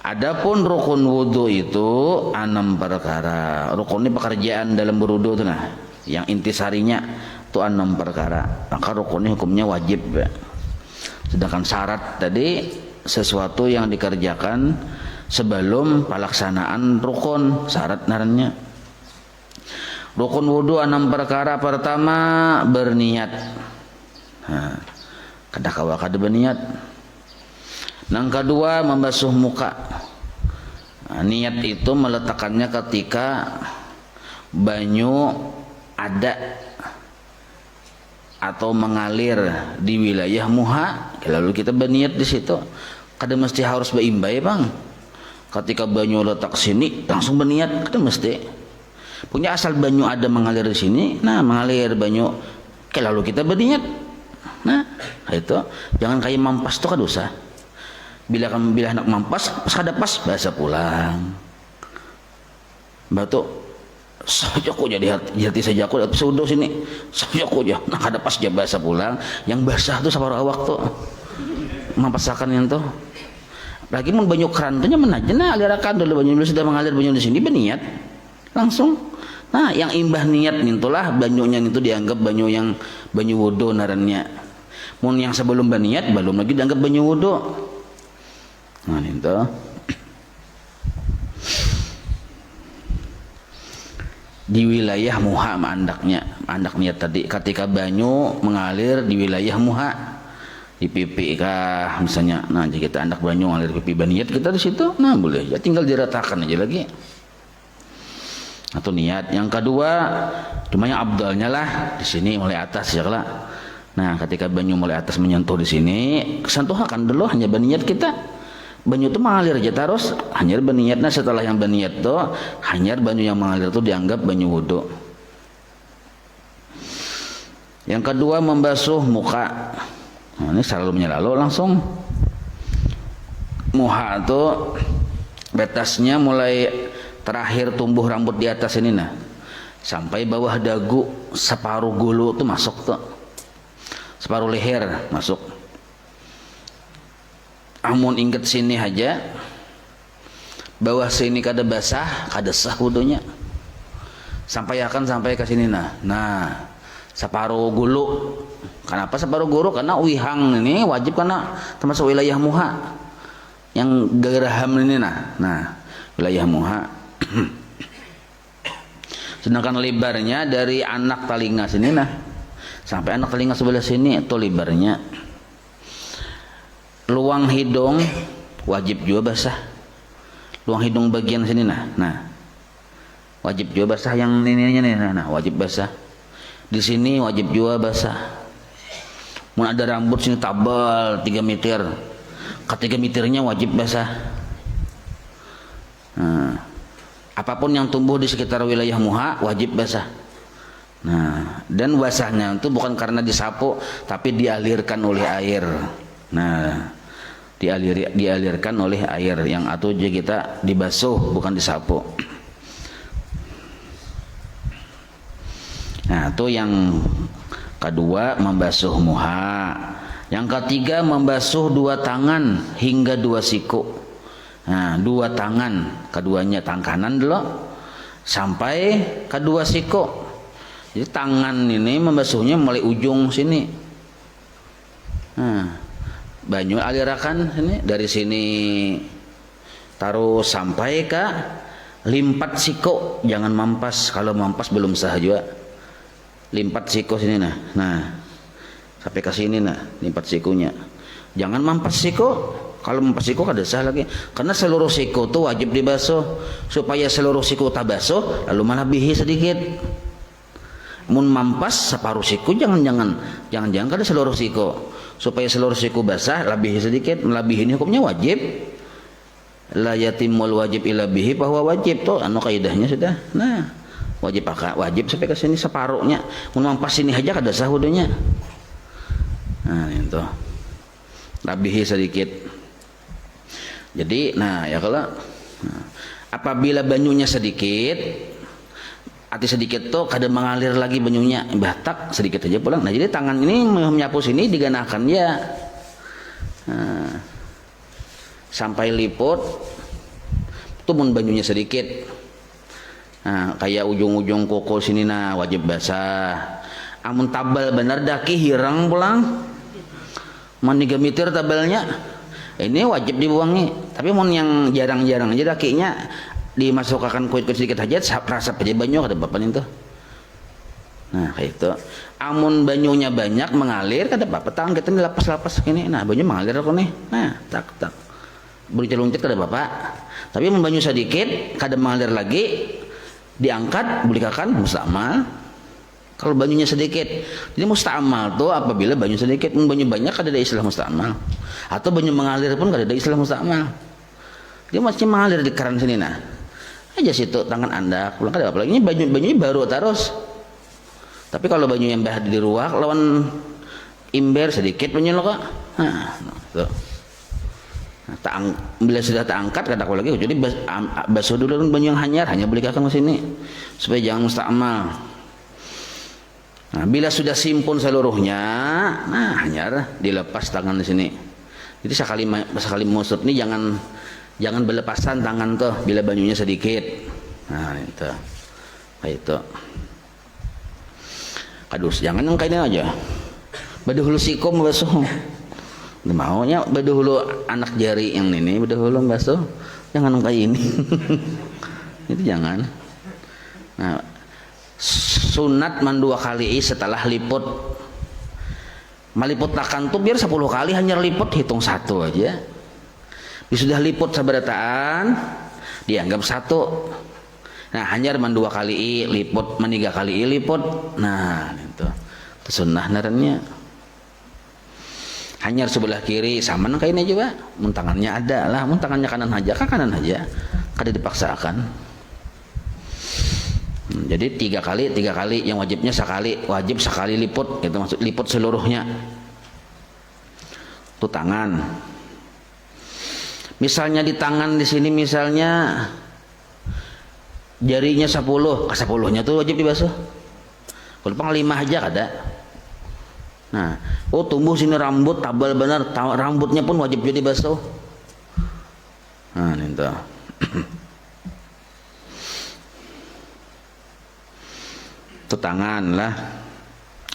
Adapun rukun wudu itu 6 perkara. Rukun ini pekerjaan dalam berwudu itu nah, yang intisarinya itu 6 perkara. Maka rukun ini hukumnya wajib. Sedangkan syarat tadi sesuatu yang dikerjakan sebelum pelaksanaan rukun, syarat narannya. Rukun wudu 6 perkara. Pertama berniat. Nah, kada kawa kada berniat. Yang kedua membasuh muka. Nah, niat itu meletakkannya ketika banyu ada atau mengalir di wilayah muha, lalu kita berniat di situ. Kada mesti harus berimbai bang. Ketika banyu letak sini langsung berniat, kada mesti. Punya asal banyu ada mengalir di sini, nah mengalir banyu, lalu kita berniat. Nah itu jangan kayak mampas tuh kada usah. Bila anak mampas pas kada pas bahasa pulang batu saja aku jadi hati saja aku sudah sini saja aku aja nah kada pas aja bahasa pulang yang basah tuh sabar awak tuh mampasakan yang tuh lagi mun banyu keran tuh nyaman aja nah alirakan dulu banyu sudah mengalir banyu di sini berniat langsung. Nah yang imbah niat nintulah banyunya itu dianggap banyu wudu narannya. Mun yang sebelum berniat belum lagi dianggap banyu wudu. Nah itu di wilayah muha andak niat tadi ketika banyu mengalir di wilayah muha di pipi kah misalnya. Nah jika kita andak banyu mengalir di pipi berniat kita di situ nah boleh ya tinggal diratakan aja lagi atau niat. Yang kedua cuma yang abdalnya lah di sini mulai atas ya lah. Nah ketika banyu mulai atas menyentuh di sini kesentuhakan dulu hanya berniat kita. Banyu itu mengalir aja terus hanya berniat. Nah setelah yang berniat tuh hanya banyu yang mengalir itu dianggap banyu wudu. Yang kedua membasuh muka. Nah, ini selalu menyelalu langsung muha tuh batasnya mulai terakhir tumbuh rambut di atas ini nah sampai bawah dagu separuh gulu tuh masuk tuh separuh leher masuk. Amun inget sini aja bawah sini kada basah kada sah wudunya sampai ke sini nah separuh gulu. Kenapa separuh gulu? Karena wihang ini wajib karena termasuk wilayah muha yang geraham ini nah wilayah muha. Sedangkan lebarnya dari anak telinga sini nah sampai anak telinga sebelah sini itu lebarnya. Luang hidung wajib juga basah. Luang hidung bagian sini nah wajib juga basah yang ininya nih nah wajib basah. Di sini wajib juga basah. Mun ada rambut sini tabal 3 meter. Ke 3 meternya wajib basah. Nah, apapun yang tumbuh di sekitar wilayah muha wajib basah. Nah, dan basahnya itu bukan karena disapu tapi dialirkan oleh air. Nah, dialirkan oleh air yang atau juga kita dibasuh bukan disapu. Nah, itu yang kedua membasuh muha. Yang ketiga membasuh 2 tangan hingga 2 siku. Nah, 2 tangan, keduanya tangan kanan dulu sampai ke 2 siku. Jadi tangan ini membasuhnya mulai ujung sini. Nah, banyu alirakan ini dari sini taruh sampai ke limpat siku, jangan mampas. Kalau mampas belum sah juga. Limpat siku sini nah sampai ke sini limpat sikunya. Jangan mampas siku. Kalau mampas siku kada sah lagi. Karena seluruh siku itu wajib dibasuh. Supaya seluruh siku tak basuh lalu melebihi sedikit. Mun mampas separuh siku jangan kada seluruh siku. Supaya seluruh siku basah lebih sedikit. Melebihi ini hukumnya wajib. La yatimul wajib illa bihi bahwa wajib tuh kaidahnya sudah. Nah wajib sampai ke sini separuhnya. Mun mampas sini aja kada sah wudunya. Nah itu lebihi sedikit. Jadi ya kalau apabila banyunya sedikit hati sedikit tuh kadang mengalir lagi banyunya batak sedikit aja pulang. Nah jadi tangan ini menyapu sini diganakan ya sampai liput Tuh mun banyunya sedikit. Nah, kayak ujung-ujung kuku sini nah wajib basah. Amun tabal bener daki hirang pulang. Mun digemitir tabalnya ini wajib dibuangi. Tapi mun yang jarang-jarang aja dakinya dimasukkan kuit-kuit sedikit aja rasa aja banyu kada apa-apa itu. Nah kayak itu. Amun banyunya banyak mengalir kada apa-apa tangan kita dilapas-lapas gini. Nah banyu mengalir aku nih. Nah tak beruncit-uncit kada apa-apa. Tapi amun banyu sedikit kada mengalir lagi diangkat bulikakan mustamal. Kalau banyunya sedikit jadi mustamal tuh apabila banyu sedikit. Banyu banyak kada ada istilah mustamal. Atau banyu mengalir pun kada ada istilah mustamal. Dia masih mengalir di keran sini nah aja situ tangan anda pulang kada apa lagi. Ini banyunya baru terus. Tapi kalau banyu yang bah di ruak lawan imber sedikit banyu lo kok. Nah, tuh. Nah, bila sudah terangkat kata aku lagi jadi basuh dulu banyu yang hanya beli kakak ke sini supaya jangan mustamal. Nah, bila sudah simpun seluruhnya, nah hanyar dilepas tangan di sini. Jadi sekali musut nih jangan berlepasan tangan tuh bila banyunya sedikit. Nah itu kayak itu. Kadus jangan yang kainnya aja. Baduhulu sikom basuh. Maunya baduhulu anak jari yang ini baduhulu basuh. Jangan kayak ini. Itu jangan. Nah sunat man 2 kali setelah liput. Maliput takan tuh biar 10 kali hanya liput hitung 1 aja. Sudah liput sabarataan dianggap 1. Nah hanyar man 2 kali liput man 3 kali liput. Nah itu sunnah narannya. Hanyar sebelah kiri sama nang kainnya juga. Mun tangannya ada lah, mun tangannya kanan aja kan kanan aja. Kada dipaksakan. Jadi 3 kali yang wajibnya sekali, wajib sekali liput itu maksud liput seluruhnya. Tuh tangan. Misalnya di tangan di sini misalnya jarinya 10, ke 10-nya tuh wajib dibasuh. Kalau 5 aja kada. Nah, tumbuh sini rambut tabal benar, rambutnya pun wajib jadi basuh. Nah, itu. Itu tangan lah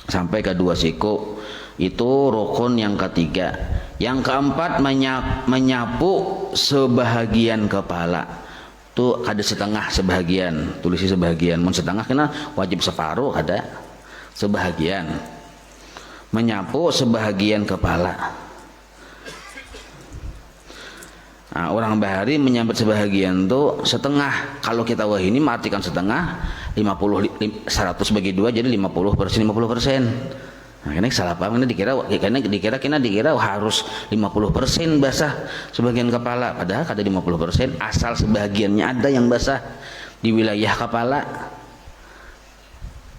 sampai ke 2 siku. Itu rukun yang ketiga. Yang keempat menyapu sebahagian kepala. Tuh ada setengah sebahagian, tulisi sebahagian. Mun setengah kena wajib separuh ada. Sebahagian. Menyapu sebahagian kepala. Nah, orang bahari menyambut sebahagian tuh setengah. Kalau kita wahini mengartikan setengah 100 bagi 2 jadi 50%. Nah, ini salah paham, ini dikira harus 50% basah sebagian kepala, padahal kada 50%, asal sebagiannya ada yang basah di wilayah kepala.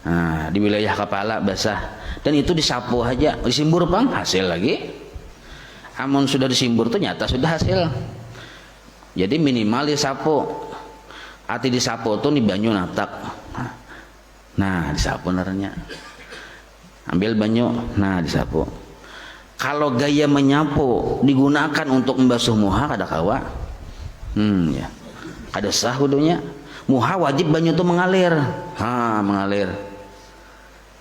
Nah, di wilayah kepala basah dan itu disapu aja, disimbur bang hasil lagi. Amun sudah disimbur tuh nyata sudah hasil. Jadi minimal disapu. Arti disapu tuh di banyu natak. Nah, disapu naranya. Ambil banyu, nah disapu. Kalau gaya menyapu digunakan untuk membasuh muha kada kawa. Ya. Kada sah wudunya. Muha wajib banyu itu mengalir. Mengalir.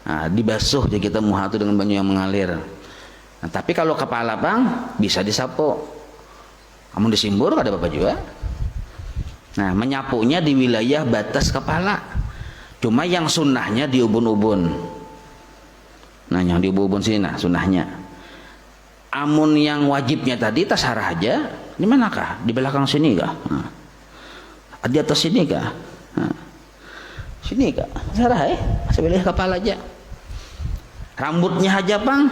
Nah, dibasuh jadi kita muha itu dengan banyu yang mengalir. Nah, tapi kalau kepala bang bisa disapu. Amun disimbur kada apa-apa juga. Nah, menyapunya di wilayah batas kepala. Cuma yang sunnahnya di ubun-ubun. Nah, yang di ubun sini nah sunnahnya. Amun yang wajibnya tadi tasarah aja. Di manakah? Di belakang sini kah? Nah. Di atas sini kah? Nah. Sini kah? Tasarah sebelah kepala aja. Rambutnya aja bang.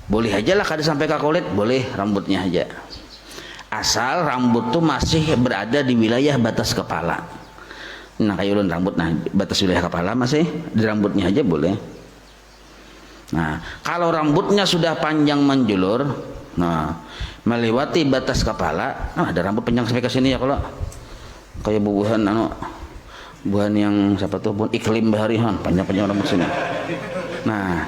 Boleh aja lah kada sampai ke kulit, boleh rambutnya aja. Asal rambut tuh masih berada di wilayah batas kepala. Nah, kayak ulun rambut, nah batas wilayah kepala masih di rambutnya aja boleh. Nah, kalau rambutnya sudah panjang menjulur, nah melewati batas kepala, ada rambut panjang sampai ke sini ya kalau kayak bubuhan bubuhan yang siapa tuh bubuhan iklim baharihan panjang-panjang rambut sini. Nah,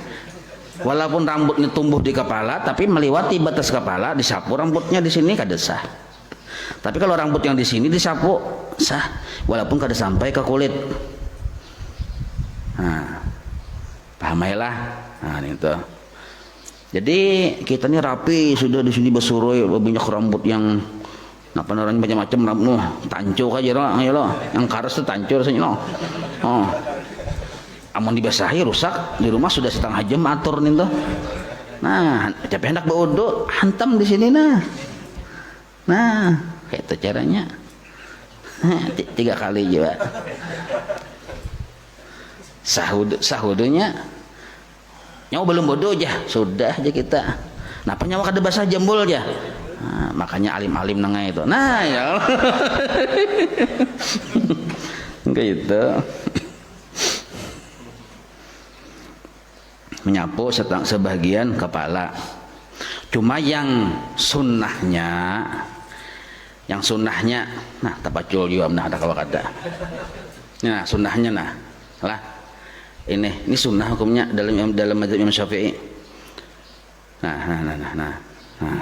walaupun rambutnya tumbuh di kepala, tapi melewati batas kepala, disapu rambutnya di sini kada sah. Tapi kalau rambut yang di sini disapu sah, walaupun kada sampai ke kulit. Nah, paham ya lah. Nah, itu. Jadi kita ini rapi sudah di sini besuroi banyak rambut yang apa namanya macam-macam rambut tancur aja loh, ayo loh. Yang karas tuh tancur rasanya loh. Oh. Amun dibasahi rusak di rumah sudah setengah jam atur nih tuh. Nah, capek hendak berwudu, hantam di sini nah. Nah, kayak itu caranya. 3 kali juga. Sahudunya. Nyawa belum bodoh aja, sudah aja kita. Napa nyawa kada basah jambul aja. Nah, makanya alim-alim nengai itu. Nah, ya. Gitu. Menyapu sebagian kepala. Cuma yang sunnahnya, nah tapacul juga nah ada kalau kada. Nah, sunnahnya nah lah. Ini sunnah hukumnya dalam mazhab Imam Syafi'i. Nah,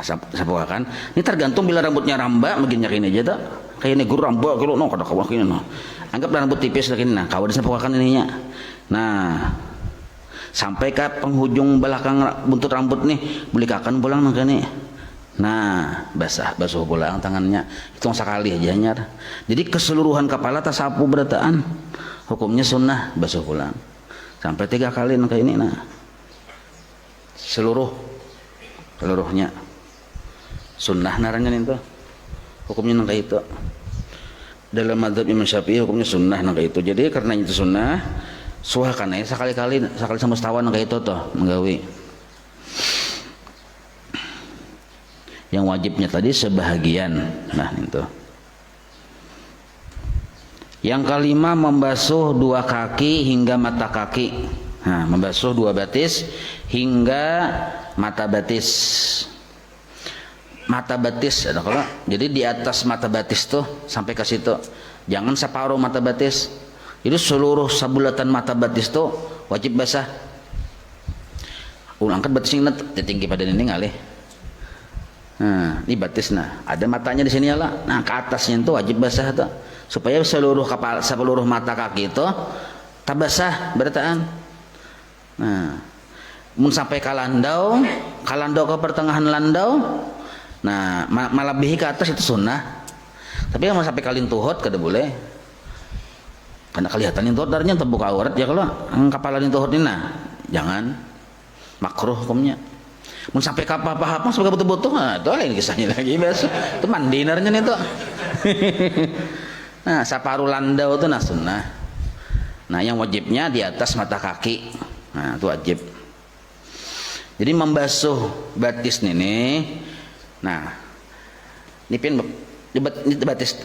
sapu kan. Ini tergantung bila rambutnya ramba begini ini aja tak. Kayak ini guru rambut kalau no kada kawah kini no. Anggap rambut tipis lagi nah, kau sapu kan ininya. Nah, sampai ke penghujung belakang buntut rambut nih, belikakan pulang nang kene. Nah, basuh pulang tangannya. Hitung sekali aja nyar. Jadi keseluruhan kepala tak sapu berataan. Hukumnya sunnah basuh pulang. Sampai 3 kali kayak ini nah. Seluruhnya sunnah naranya itu. Hukumnya kayak itu. Dalam mazhab Imam Syafi'i hukumnya sunnah kayak itu. Jadi karena itu sunnah, suakan ya sekali sama setawan kayak itu toh menggawi. Yang wajibnya tadi sebahagian. Nah, itu. Yang kelima membasuh 2 kaki hingga mata kaki. Nah, membasuh 2 batis hingga mata batis. Mata batis ada kalau. Jadi di atas mata batis tuh sampai ke situ. Jangan separuh mata batis. Itu seluruh sabulatan mata batis tuh wajib basah. Angkat batis ini tinggi pada dinding alih. Nah, ini batis nah. Ada matanya di sini ya lah. Nah, ke atasnya itu wajib basah tuh. Supaya seluruh mata kaki itu tabasah berataan. Nah, mun sampai ke landau ke pertengahan landau, nah melebihi ke atas itu sunnah. Tapi kalau sampai kalin tuhut kada boleh. Karena kelihatan itu darahnya terbuka aurat ya kalau kepala tuhut ini nah, jangan makruh hukumnya. Mun sampai ke apa-apa sampai betul-betul nah, itu lain kisahnya lagi biasa. Itu mandinarnya nih tuh. Nah, saparu landau itu nah sunnah. Nah, yang wajibnya di atas mata kaki. Nah, itu wajib. Jadi membasuh batis ini. Nah, ini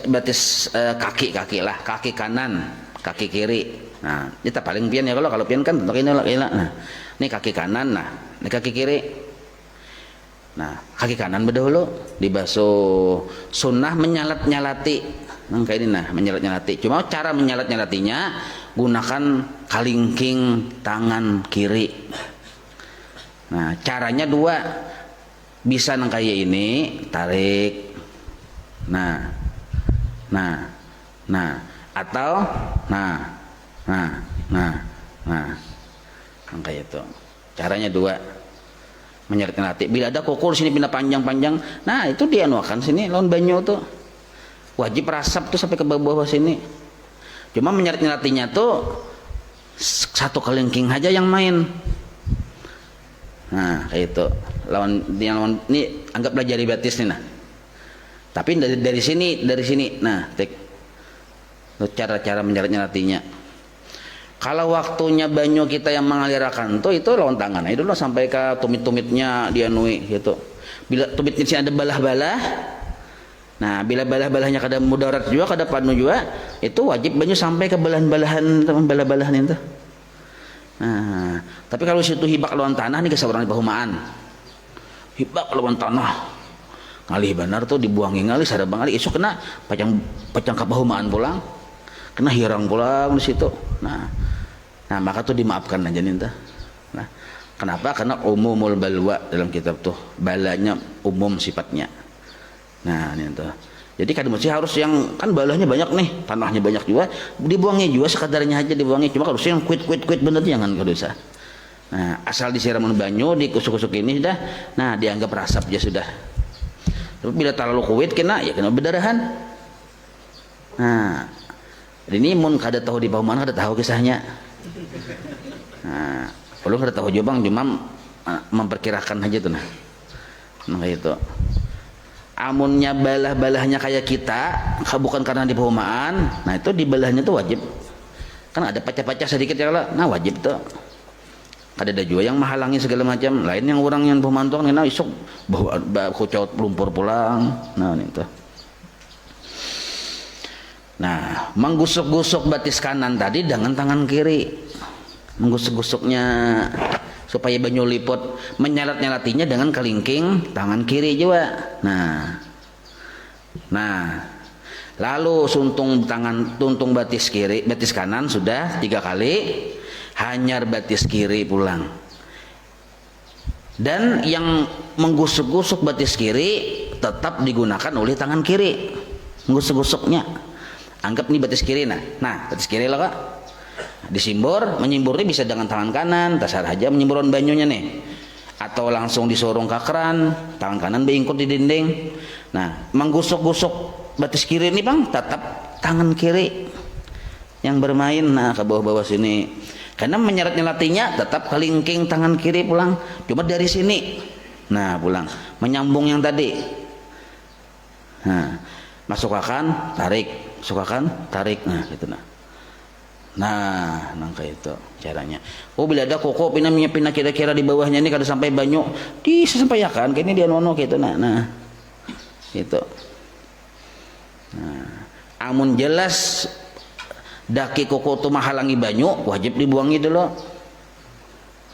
batis kaki lah, kaki kanan, kaki kiri. Nah, ini paling pian ya kalau pian kan tentu ini lah. Nah, ini kaki kanan, nah, ini kaki kiri. Nah, kaki kanan berdahulu dibasuh sunnah menyalat-nyalati. Kayak ini nah menyalat-nyalati. Cuma cara menyalat-nyalatinya gunakan kalingking tangan kiri. Nah, caranya 2. Bisa kayak ini tarik. Nah. Atau kayak itu. Caranya 2. Menyalat-nyalati. Bila ada kukur sini pindah panjang-panjang, nah itu dia nuakan sini lawan banyu tuh. Wajib rasap tuh sampai ke bawah sini. Cuma menyalat-nyalatinya tuh 1 kelingking aja yang main. Nah, kayak itu. Lawan ini anggap belajar batis nih nah. Tapi dari sini. Nah, cara menyalat-nyalatinya. Kalau waktunya banyu kita yang mengalirkan tuh itu lawan tangan. Itu loh sampai ke tumit-tumitnya dia nui gitu. Bila tumitnya sini ada balah-balah. Nah, bila balah-balahnya kada mudarat juga, kada panu juga, itu wajib banyu sampai ke balahan-balahan balah-balahan itu. Nah, tapi kalau situ hibak lawan tanah nih kesabaran pahumaan. Hibak lawan tanah. Ngalih benar tuh dibuangi ngalih sada bangali esok kena pacang kapahumaan pulang. Kena hirang pulang di situ. Nah, maka tuh dimaafkan aja nih tah. Nah, kenapa? Karena umumul balwa dalam kitab tuh balanya umum sifatnya. Nah ini tuh. Jadi kada mesti harus yang kan balahnya banyak nih, tanahnya banyak juga, dibuangnya juga sekadarnya aja dibuangnya. Cuma kalau yang kuit bener jangan kada usah. Nah, asal disiram banyu, dikusuk-kusuk ini sudah. Nah, dianggap rasap aja sudah. Tapi bila terlalu kuit kena ya kena berdarahan. Nah, ini mun kada tahu di Pauman kada tahu kisahnya. Nah, belum kada tahu juga Bang, cuma memperkirakan aja tuh nah. Nah kayak itu. Amunnya balah-balahnya kayak kita, bukan karena di Pauman, nah itu di balahnya tuh wajib. Kan ada pecah-pecah sedikit ya lah. Nah, wajib tuh. Ada juga yang menghalangi segala macam. Lain yang orang yang pemantau kan isuk bawa kucot lumpur pulang. Nah itu. Nah, menggusuk-gusuk batis kanan tadi dengan tangan kiri. Menggusuk-gusuknya supaya banyu liput, menyalat-nyalatinya dengan kelingking tangan kiri juga. Nah, lalu tuntung batis kiri, batis kanan sudah 3 kali. Hanyar batis kiri pulang. Dan yang menggusuk-gusuk batis kiri tetap digunakan oleh tangan kiri. Menggusuk-gusuknya. Anggap nih batis kiri nah batis kiri lah Kak. Disimbur, menyimburnya bisa dengan tangan kanan, tasar aja menyimburon banyunya nih. Atau langsung disorong ke keran, tangan kanan beingkut di dinding. Nah, menggusuk-gusuk batis kiri ini Bang tetap tangan kiri yang bermain ke bawah-bawah sini. Karena menyeret-nyelatinya tetap kelingking tangan kiri pulang, cuma dari sini. Nah, pulang menyambung yang tadi. Nah, masukkan, tarik, masukkan, tarik. Nah, gitu nah. Nah, nangka itu caranya. Oh, bila ada koko pindah kira-kira di bawahnya ini kada sampai banyu, disampaikan kayaknya dia nono gitu nah. Gitu. Nah, amun jelas daki koko tu menghalangi banyu wajib dibuangi dulu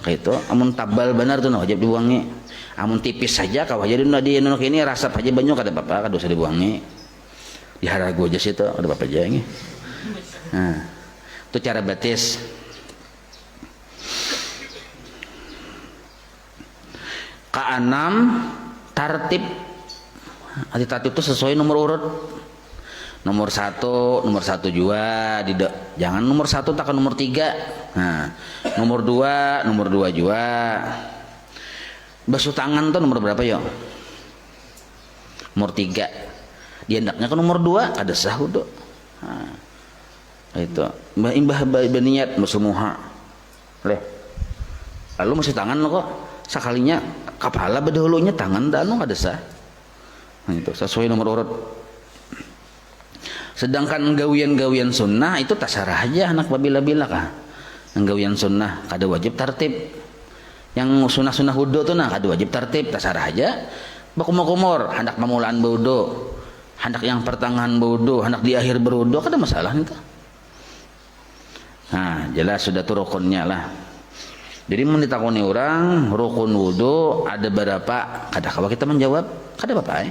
kayak itu. Amun tabal benar tuh wajib dibuangi. Amun tipis saja kau aja di nunuk ini rasap aja banyu kada apa-apa, kada usah dibuangi. Diharago aja situ kada apa-apa aja ini. Nah, itu cara batis. Keenam, tartib. Tertib itu sesuai nomor urut. Nomor satu juga jangan nomor 1 takkan nomor 3. Nah, nomor 2 juga. Basuh tangan tuh nomor berapa ya? Nomor 3. Dihendaknya ke nomor 2 ada sahud. Nah, itu imbah baniat musumuha. Lalu masih tangan lo kok sekalinya kepala bedahulunya tangan dan ada sah. Nah, itu sesuai nomor urut. Sedangkan gawian-gawian sunnah itu tasarah aja anak babila-bila kah. Yang gawian sunnah kada wajib tartib. Yang sunnah-sunnah wudu tuh kada wajib tartib, tasarah aja. Bakumur-kumur, hendak pemulaan wudu, hendak yang pertengahan wudu, hendak di akhir berwudu kada masalah itu. Nah, jelas sudah tuh rukunnya lah. Jadi mun ditakoni orang rukun wudu ada berapa? Kada kawa kita menjawab, kada apa-apa.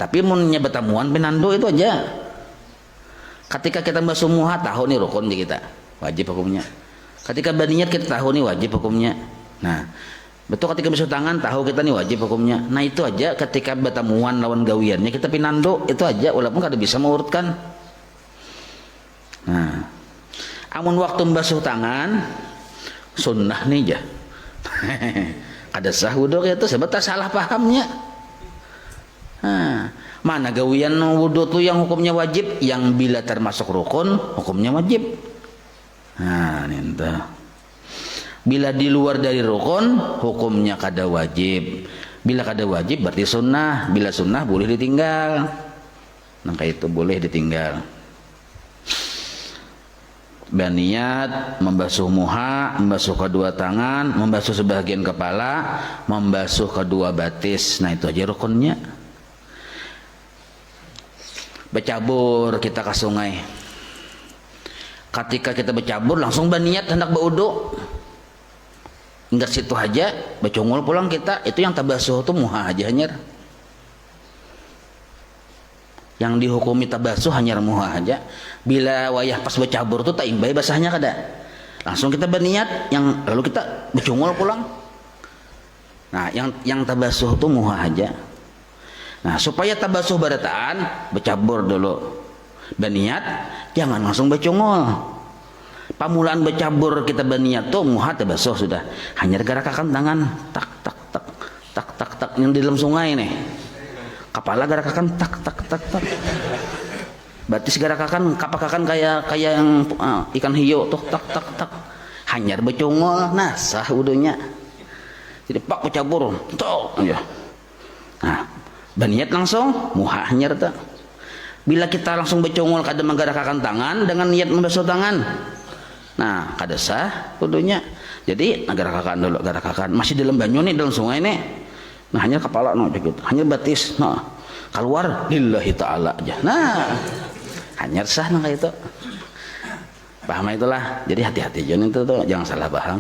Tapi mun nyebat tamuan penando itu aja. Ketika kita basuh muha tahu nih rukun di kita wajib hukumnya. Ketika baniat kita tahu nih wajib hukumnya. Nah, betul ketika basuh tangan tahu kita nih wajib hukumnya. Nah, itu aja ketika batamuan lawan gawiannya kita pinando itu aja walaupun kada bisa mengurutkan. Nah, amun waktu basuh tangan sunnah nih aja. Kada sah wudu itu sebab salah pahamnya. Nah, mana gawian wudu tuh yang hukumnya wajib, yang bila termasuk rukun hukumnya wajib. Nah, itu. Bila di luar dari rukun hukumnya kada wajib. Bila kada wajib berarti sunnah. Bila sunnah boleh ditinggal. Nah, kayak itu boleh ditinggal. Baniat membasuh muha, membasuh kedua tangan, membasuh sebagian kepala, membasuh kedua batis. Nah, itu aja rukunnya. Bercabur kita ke sungai. Ketika kita bercabur langsung baniat hendak berwudu. Enggak situ aja, bercungul pulang kita, itu yang tabasuh itu muha aja hanyar. Yang dihukumi tabasuh hanyar muha aja. Bila wayah pas bercabur itu tak imbai basahnya kada. Langsung kita berniat yang lalu kita bercungul pulang. Nah, yang tabasuh itu muha aja. Nah, supaya tabasuh barataan, bercabur dulu. Berniat, jangan langsung bercungol. Pamulaan bercabur kita berniat tuh muha tabasuh sudah. Hanya gerakkan tangan, tak tak tak tak tak tak yang di dalam sungai nih. Kepala gerakkan tak tak tak tak. Berarti gerakkan kapakakan kayak yang ikan hiu tuh tak tak tak. Hanya bercungol, nah sah wudunya. Jadi pak bercabur, tuh ya. Nah, berniat langsung muha hanya tak. Bila kita langsung bercungol kada menggerakkan tangan dengan niat membasuh tangan, nah kada sah wudunya. Jadi gerakkan dulu, gerakkan. Masih dalam banyu nih, dalam sungai nih. Nah hanya kepala no gitu, hanya batis, nah keluar lillahi ta'ala aja. Nah hanya sah nah kayak itu. Paham itulah. Jadi hati-hati jangan itu tuh, jangan salah paham.